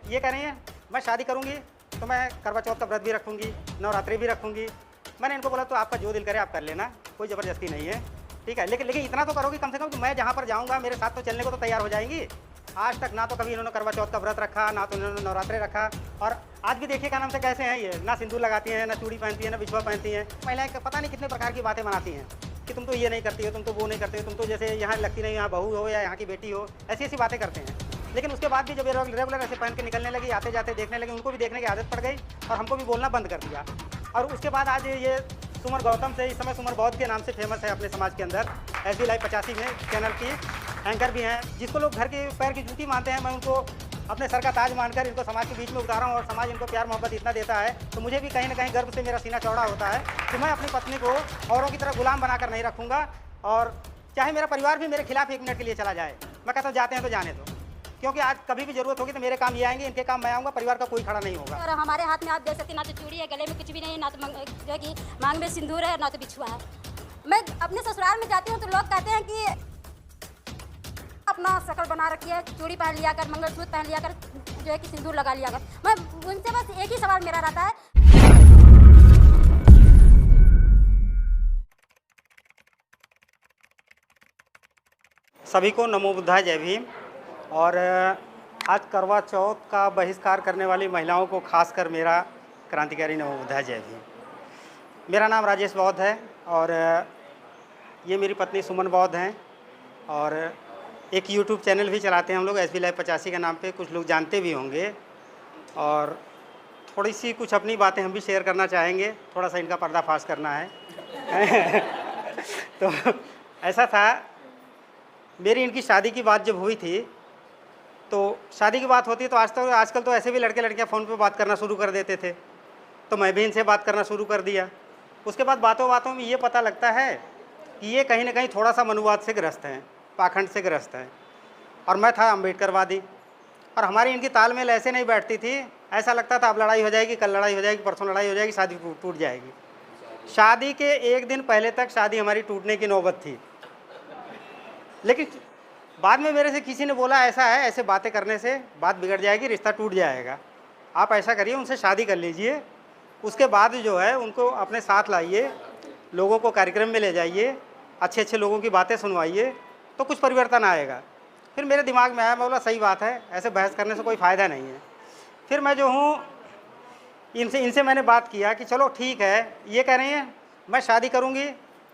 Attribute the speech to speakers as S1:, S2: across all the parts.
S1: ये कह रही हैं मैं शादी करूँगी तो मैं करवा चौथ का व्रत भी रखूँगी, नवरात्रि भी रखूँगी। मैंने इनको बोला तो आपका जो दिल करे आप कर लेना, कोई ज़बरदस्ती नहीं है, ठीक है। लेकिन इतना तो करोगी कम से कम कि मैं जहाँ पर जाऊँगा मेरे साथ तो चलने को तो तैयार हो जाएंगी। आज तक ना तो कभी इन्होंने करवा चौथ का व्रत रखा, ना तो इन्होंने नवरात्रि रखा, और आज भी देखिए क्या नाम से कैसे हैं ये, ना सिंदूर लगाती हैं, ना चूड़ी पहनती हैं, ना बिछुआ पहनती हैं। महिलाएं पता नहीं कितने प्रकार की बातें बनाती हैं कि तुम तो ये नहीं करती हो, तुम तो वो नहीं करते हो, तुम तो जैसे यहाँ लगती नहीं, यहाँ बहू हो या यहाँ की बेटी हो, ऐसी ऐसी बातें करते हैं। लेकिन उसके बाद भी जब ये रेगुलर ऐसे पहन के निकलने लगी, आते जाते देखने लगे, उनको भी देखने की आदत पड़ गई और हमको भी बोलना बंद कर दिया। और उसके बाद आज ये सुमर गौतम से, इस समय सुमर बौद्ध के नाम से फेमस है अपने समाज के अंदर, SB लाइव 85 में चैनल की एंकर भी हैं, जिसको लोग घर के पैर की जूती मानते हैं। मैं उनको अपने सर का ताज मानकर इनको समाज के बीच में उतारा हूँ और समाज इनको प्यार मोहब्बत इतना देता है तो मुझे भी कहीं ना कहीं गर्व से मेरा सीना चौड़ा होता है कि मैं अपनी पत्नी को औरों की तरह गुलाम बनाकर नहीं रखूँगा। और चाहे मेरा परिवार भी मेरे खिलाफ 1 मिनट के लिए चला जाए, मैं कहता हूँ जाते हैं तो जाने दो, क्योंकि आज कभी भी जरूरत होगी तो मेरे काम ये आएंगे, इनके काम मैं आऊँगा, परिवार का कोई खड़ा नहीं होगा।
S2: और हमारे हाथ में आप देख सकते हैं, ना तो चूड़ी है, गले में कुछ भी नहीं है, ना तो जो है कि मांग में सिंदूर है, ना तो बिछुआ है। मैं अपने ससुराल में जाती हूँ तो लोग कहते हैं कि अपना शक्ल बना रखी है, चूड़ी पहन लिया कर, मंगलसूत्र पहन लिया कर, जो है कि सिंदूर लगा लिया कर। मैं उनसे बस एक ही सवाल मेरा रहता है।
S1: सभी को नमो बुद्धाय, जय भीम। और आज करवा चौथ का बहिष्कार करने वाली महिलाओं को खासकर मेरा क्रांतिकारी नमो बुद्धाय, जय भीम। मेरा नाम राजेश बौद्ध है और ये मेरी पत्नी सुमन बौद्ध हैं और एक यूट्यूब चैनल भी चलाते हैं हम लोग SB लाइव 85 के नाम पे, कुछ लोग जानते भी होंगे। और थोड़ी सी कुछ अपनी बातें हम भी शेयर करना चाहेंगे, थोड़ा सा इनका पर्दाफाश करना है। तो ऐसा था, मेरी इनकी शादी की बात जब हुई थी, तो शादी की बात होती है तो आजकल तो ऐसे भी लड़के लड़कियां फ़ोन पे बात करना शुरू कर देते थे, तो मैं भी इनसे बात करना शुरू कर दिया। उसके बाद बातों बातों में ये पता लगता है कि ये कहीं ना कहीं थोड़ा सा मनुवाद से ग्रस्त हैं, पाखंड से ग्रस्त हैं, और मैं था अम्बेडकरवादी। और हमारी इनकी तालमेल ऐसे नहीं बैठती थी, ऐसा लगता था अब लड़ाई हो जाएगी, कल लड़ाई हो जाएगी, परसों लड़ाई हो जाएगी, शादी टूट जाएगी। शादी के 1 दिन पहले तक शादी हमारी टूटने की नौबत थी। लेकिन बाद में मेरे से किसी ने बोला ऐसा है, ऐसे बातें करने से बात बिगड़ जाएगी, रिश्ता टूट जाएगा, आप ऐसा करिए उनसे शादी कर लीजिए, उसके बाद जो है उनको अपने साथ लाइए, लोगों को कार्यक्रम में ले जाइए, अच्छे अच्छे लोगों की बातें सुनवाइए, तो कुछ परिवर्तन आएगा। फिर मेरे दिमाग में आया, मैं बोला सही बात है, ऐसे बहस करने से कोई फ़ायदा नहीं है। फिर मैं जो हूँ इनसे मैंने बात किया कि चलो ठीक है, ये कह रही हैं मैं शादी करूँगी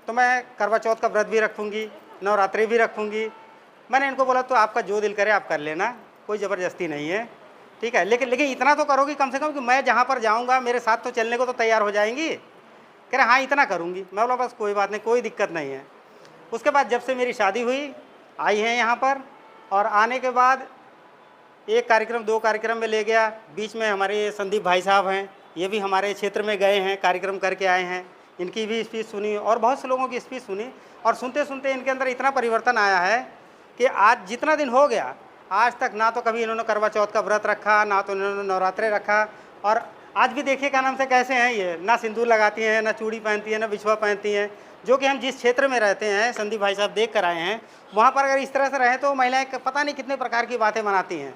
S1: तो मैं करवा चौथ का व्रत भी रखूँगी, नवरात्रि भी रखूँगी। मैंने इनको बोला तो आपका जो दिल करे आप कर लेना, कोई ज़बरदस्ती नहीं है, ठीक है। लेकिन इतना तो करोगी कम से कम कि मैं जहाँ पर जाऊँगा मेरे साथ तो चलने को तो तैयार हो जाएंगी। कह रहे हाँ इतना करूँगी। मैं बोला बस कोई बात नहीं, कोई दिक्कत नहीं है। उसके बाद जब से मेरी शादी हुई, आई हैं यहाँ पर, और आने के बाद 1 कार्यक्रम 2 कार्यक्रम में ले गया। बीच में हमारे संदीप भाई साहब हैं, ये भी हमारे क्षेत्र में गए हैं, कार्यक्रम करके आए हैं, इनकी भी स्पीच सुनी और बहुत से लोगों की स्पीच सुनी। और सुनते सुनते इनके अंदर इतना परिवर्तन आया है कि आज जितना दिन हो गया, आज तक ना तो कभी इन्होंने करवा चौथ का व्रत रखा, ना तो इन्होंने नवरात्रि रखा, और आज भी देखिए क्या नाम से कैसे हैं ये, ना सिंदूर लगाती हैं, ना चूड़ी पहनती हैं, ना बिछुआ पहनती हैं। जो कि हम जिस क्षेत्र में रहते हैं, संदीप भाई साहब देख कर आए हैं, वहाँ पर अगर इस तरह से रहें तो महिलाएं पता नहीं कितने प्रकार की बातें बनाती हैं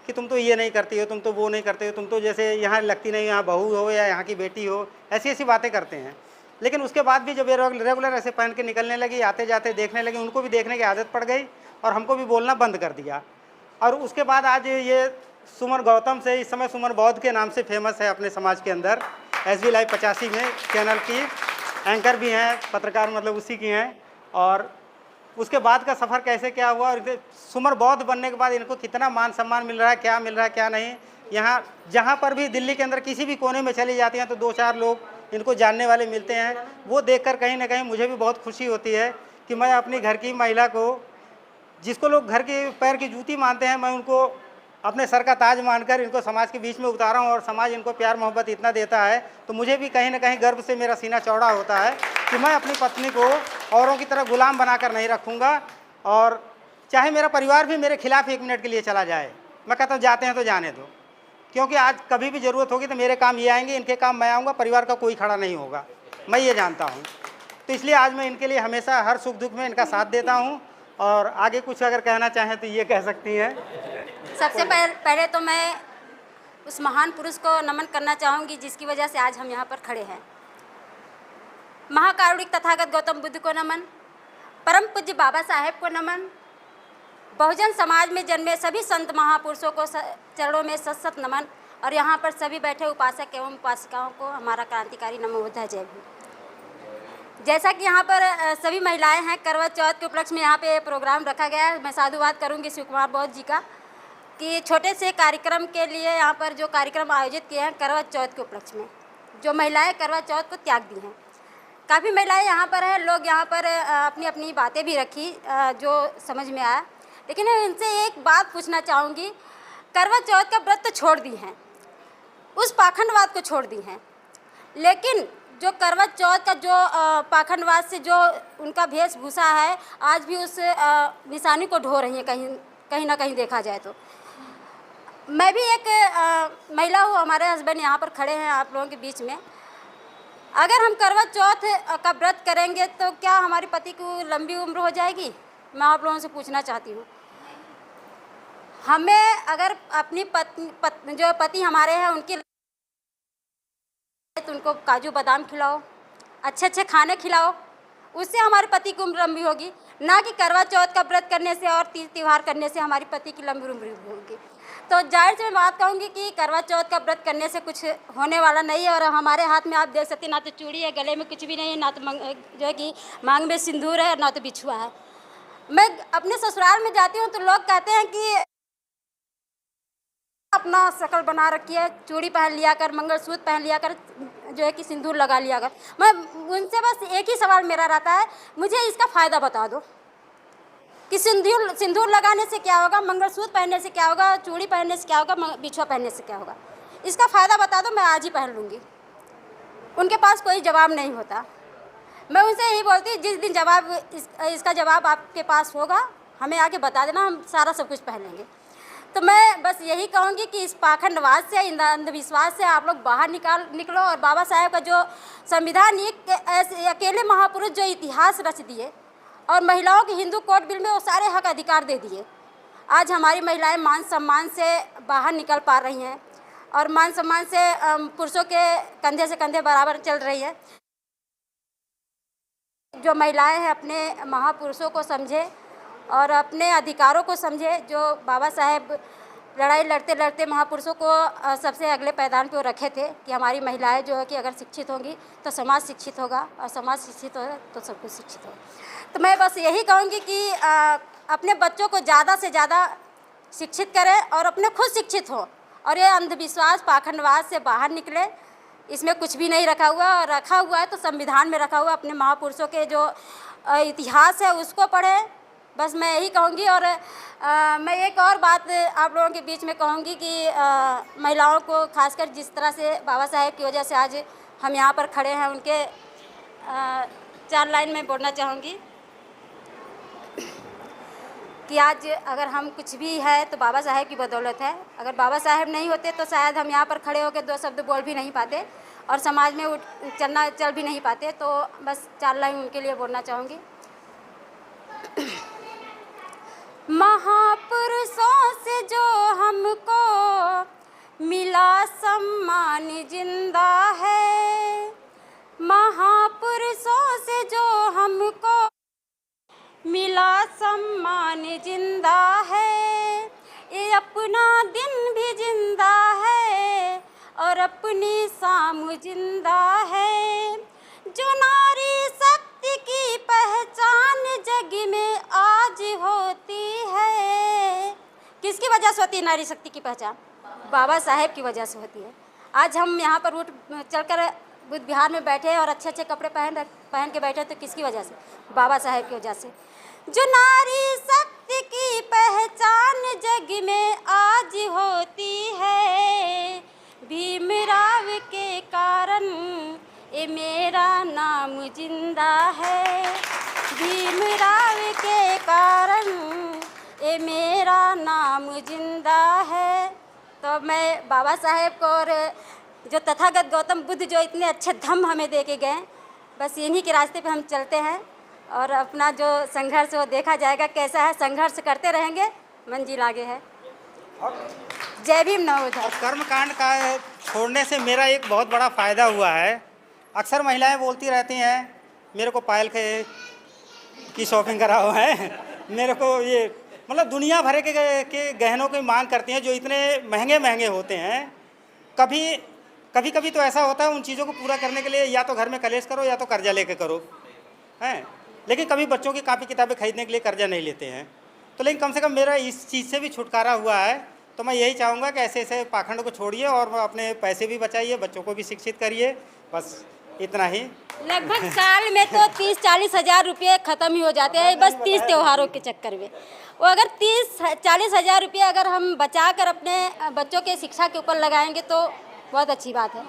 S1: कि तुम तो ये नहीं करती हो, तुम तो वो नहीं करते हो, तुम तो जैसे यहाँ लगती नहीं, यहाँ बहू हो या यहाँ की बेटी हो, ऐसी ऐसी बातें करते हैं। लेकिन उसके बाद भी जब ये रेगुलर ऐसे पहन के निकलने लगी, आते जाते देखने लगे, उनको भी देखने की आदत पड़ गई और हमको भी बोलना बंद कर दिया। और उसके बाद आज ये सुमन गौतम से, इस समय सुमन बौद्ध के नाम से फेमस है अपने समाज के अंदर, SB लाइव 85 में चैनल की एंकर भी हैं, पत्रकार मतलब उसी की हैं। और उसके बाद का सफ़र कैसे क्या हुआ और सुमन बौद्ध बनने के बाद इनको कितना मान सम्मान मिल रहा है, क्या मिल रहा है क्या नहीं। यहाँ जहाँ पर भी दिल्ली के अंदर किसी भी कोने में चली जाती हैं तो 2-4 लोग इनको जानने वाले मिलते हैं। वो देखकर कहीं ना कहीं मुझे भी बहुत खुशी होती है कि मैं अपनी घर की महिला को, जिसको लोग घर के पैर की जूती मानते हैं, मैं उनको अपने सर का ताज मानकर इनको समाज के बीच में उतारा हूँ और समाज इनको प्यार मोहब्बत इतना देता है तो मुझे भी कहीं ना कहीं गर्व से मेरा सीना चौड़ा होता है कि मैं अपनी पत्नी को औरों की तरह गुलाम बनाकर नहीं रखूँगा। और चाहे मेरा परिवार भी मेरे खिलाफ 1 मिनट के लिए चला जाए, मैं कहता हूँ जाते हैं तो जाने दो, क्योंकि आज कभी भी ज़रूरत होगी तो मेरे काम ये आएंगे, इनके काम मैं आऊँगा, परिवार का कोई खड़ा नहीं होगा, मैं ये जानता हूँ। तो इसलिए आज मैं इनके लिए हमेशा हर सुख दुख में इनका साथ देता हूँ। और आगे कुछ अगर कहना चाहें तो ये कह सकती हैं।
S2: सबसे पहले तो मैं उस महान पुरुष को नमन करना चाहूँगी जिसकी वजह से आज हम यहाँ पर खड़े हैं। महाकारुणिक तथागत गौतम बुद्ध को नमन, परम पूज्य बाबा साहेब को नमन, बहुजन समाज में जन्मे सभी संत महापुरुषों को चरणों में सत सत नमन, और यहाँ पर सभी बैठे उपासक एवं उपासिकाओं को हमारा क्रांतिकारी नमो बुद्धाय जय भीम। जैसा कि यहाँ पर सभी महिलाएं हैं, करवा चौथ के उपलक्ष्य में यहाँ पे प्रोग्राम रखा गया है। मैं साधुवाद करूँगी शिव कुमार बौद्ध जी का कि छोटे से कार्यक्रम के लिए यहाँ पर जो कार्यक्रम आयोजित किए हैं करवा चौथ के उपलक्ष्य में, जो महिलाएं करवा चौथ को त्याग दी हैं। काफ़ी महिलाएं यहाँ पर हैं, लोग यहाँ पर अपनी अपनी बातें भी रखी जो समझ में आया, लेकिन इनसे एक बात पूछना चाहूँगी। करवा चौथ का व्रत तो छोड़ दी हैं, उस पाखंडवाद को छोड़ दी हैं, लेकिन जो करवा चौथ का जो पाखंडवाद से जो उनका वेशभूषा है आज भी उस निशानी को ढो रही है कहीं ना कहीं देखा जाए तो। मैं भी एक महिला हूँ, हमारे हस्बैंड यहाँ पर खड़े हैं आप लोगों के बीच में। अगर हम करवा चौथ का व्रत करेंगे तो क्या हमारे पति को लंबी उम्र हो जाएगी? मैं आप लोगों से पूछना चाहती हूँ। हमें अगर अपनी जो पति हमारे हैं उनकी तो उनको काजू बादाम खिलाओ, अच्छे अच्छे खाने खिलाओ, उससे हमारे पति की उम्र लंबी होगी, ना कि करवा चौथ का व्रत करने से और तीज त्यौहार करने से हमारी पति की लंबी उम्र होगी। तो जाहिर से मैं बात कहूँगी कि करवा चौथ का व्रत करने से कुछ होने वाला नहीं है। और हमारे हाथ में आप देख सकते हैं, ना तो चूड़ी है, गले में कुछ भी नहीं है, ना तो जो है कि मांग में सिंदूर है, ना तो बिछुआ है। मैं अपने ससुराल में जाती हूँ तो लोग कहते हैं कि अपना शकल बना रखी है, चूड़ी पहन लिया कर, मंगलसूत्र पहन लिया कर, जो है कि सिंदूर लगा लिया कर। मैं उनसे बस एक ही सवाल मेरा रहता है, मुझे इसका फ़ायदा बता दो कि सिंदूर लगाने से क्या होगा, मंगलसूत्र पहनने से क्या होगा, चूड़ी पहनने से क्या होगा, बिछुआ पहनने से क्या होगा। इसका फ़ायदा बता दो, मैं आज ही पहन लूँगी। उनके पास कोई जवाब नहीं होता। मैं उनसे यही बोलती, जिस दिन इसका जवाब आपके पास होगा हमें आके बता देना, हम सारा सब कुछ पहन लेंगे। तो मैं बस यही कहूँगी कि इस पाखंडवाद से, अंधविश्वास से आप लोग बाहर निकलो और बाबा साहेब का जो संविधान, एक ऐसे अकेले महापुरुष जो इतिहास रच दिए और महिलाओं के हिंदू कोड बिल में वो सारे हक अधिकार दे दिए। आज हमारी महिलाएं मान सम्मान से बाहर निकल पा रही हैं और मान सम्मान से पुरुषों के कंधे से कंधे बराबर चल रही है। जो महिलाएं हैं अपने महापुरुषों को समझे और अपने अधिकारों को समझे। जो बाबा साहेब लड़ाई लड़ते लड़ते महापुरुषों को सबसे अगले पैदान पर रखे थे कि हमारी महिलाएं जो है कि अगर शिक्षित होंगी तो समाज शिक्षित होगा और समाज शिक्षित होगा तो सब कुछ शिक्षित होगा। तो मैं बस यही कहूँगी कि अपने बच्चों को ज़्यादा से ज़्यादा शिक्षित करें और अपने खुद शिक्षित हों और ये अंधविश्वास पाखंडवाद से बाहर निकले। इसमें कुछ भी नहीं रखा हुआ, और रखा हुआ है तो संविधान में रखा हुआ। अपने महापुरुषों के जो इतिहास है उसको पढ़ें, बस मैं यही कहूँगी। और मैं एक और बात आप लोगों के बीच में कहूँगी कि महिलाओं को खासकर जिस तरह से बाबा साहेब की वजह से आज हम यहाँ पर खड़े हैं, उनके 4 लाइन में बोलना चाहूँगी कि आज अगर हम कुछ भी है तो बाबा साहेब की बदौलत है। अगर बाबा साहेब नहीं होते तो शायद हम यहाँ पर खड़े होकर 2 शब्द बोल भी नहीं पाते और समाज में चल भी नहीं पाते। तो बस 4 लाइन उनके लिए बोलना चाहूँगी। महापुरुषों से जो हमको मिला सम्मान जिंदा है, महापुरुषों से जो हमको मिला सम्मान जिंदा है, ये अपना दिन भी जिंदा है और अपनी शाम जिंदा है। जो नारी शक्ति की पहचान जग में आज होती है, किसकी वजह से होती है नारी शक्ति की पहचान? बाबा साहेब की वजह से होती है। आज हम यहाँ पर उठ चलकर बुद्ध विहार में बैठे और अच्छे अच्छे कपड़े पहन के बैठे तो किसकी वजह से? बाबा साहेब की वजह से। जो नारी शक्ति की पहचान जग में आज होती है, भीमराव के कारण ये मेरा नाम जिंदा है, भीमराव के कारण ये मेरा नाम जिंदा है। तो मैं बाबा साहेब को और जो तथागत गौतम बुद्ध जो इतने अच्छे धम्म हमें दे के गए, बस इन्हीं के रास्ते पे हम चलते हैं और अपना जो संघर्ष वो देखा जाएगा कैसा है। संघर्ष करते रहेंगे, मंजिल आगे है। जय भीम नवोदय।
S1: और कर्मकांड का छोड़ने से मेरा एक बहुत बड़ा फ़ायदा हुआ है। अक्सर महिलाएं बोलती रहती हैं मेरे को पायल की शॉपिंग करा हुआ है, मेरे को ये मतलब दुनिया भर के गहनों की मांग करती हैं जो इतने महंगे महंगे होते हैं। कभी कभी तो ऐसा होता है उन चीज़ों को पूरा करने के लिए या तो घर में कलेश करो या तो कर्जा लेके करो, हैं। लेकिन कभी बच्चों की कापी किताबें खरीदने के लिए कर्जा नहीं लेते हैं। तो लेकिन कम से कम मेरा इस चीज़ से भी छुटकारा हुआ है। तो मैं यही चाहूँगा कि ऐसे ऐसे पाखंड को छोड़िए और अपने पैसे भी बचाइए, बच्चों को भी शिक्षित करिए, बस इतना ही।
S2: लगभग साल में तो 30-40 हज़ार रुपये ख़त्म ही हो जाते हैं बस 30 त्योहारों के चक्कर में। वो अगर 30-40 हज़ार रुपये अगर हम बचा कर अपने बच्चों के शिक्षा के ऊपर लगाएंगे तो बहुत अच्छी बात है।